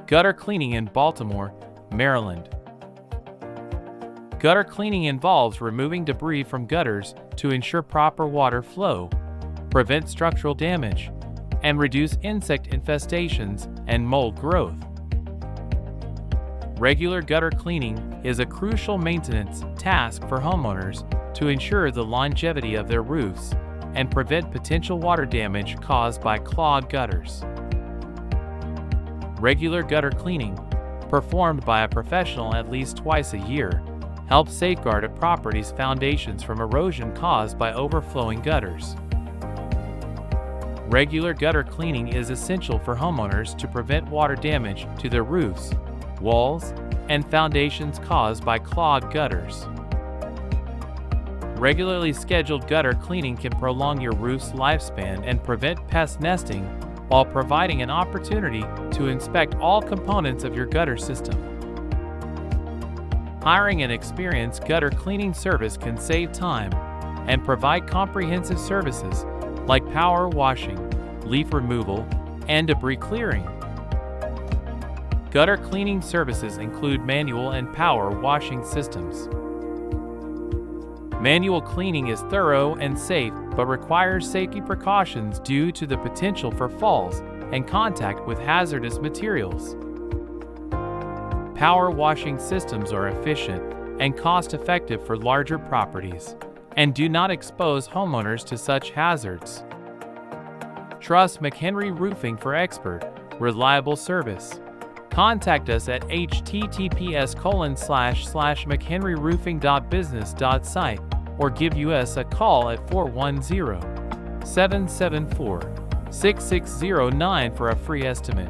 Gutter cleaning in Baltimore, Maryland. Gutter cleaning involves removing debris from gutters to ensure proper water flow, prevent structural damage, and reduce insect infestations and mold growth. Regular gutter cleaning is a crucial maintenance task for homeowners to ensure the longevity of their roofs and prevent potential water damage caused by clogged gutters. Regular gutter cleaning, performed by a professional at least twice a year, helps safeguard a property's foundations from erosion caused by overflowing gutters. Regular gutter cleaning is essential for homeowners to prevent water damage to their roofs, walls, and foundations caused by clogged gutters. Regularly scheduled gutter cleaning can prolong your roof's lifespan and prevent pest nesting while providing an opportunity to inspect all components of your gutter system. Hiring an experienced gutter cleaning service can save time and provide comprehensive services like power washing, leaf removal, and debris clearing. Gutter cleaning services include manual and power washing systems. Manual cleaning is thorough and safe, but requires safety precautions due to the potential for falls and contact with hazardous materials. Power washing systems are efficient and cost-effective for larger properties and do not expose homeowners to such hazards. Trust McHenry Roofing for expert, reliable service. Contact us at https://mchenryroofing.business.site or give us a call at 410-774-6609 for a free estimate.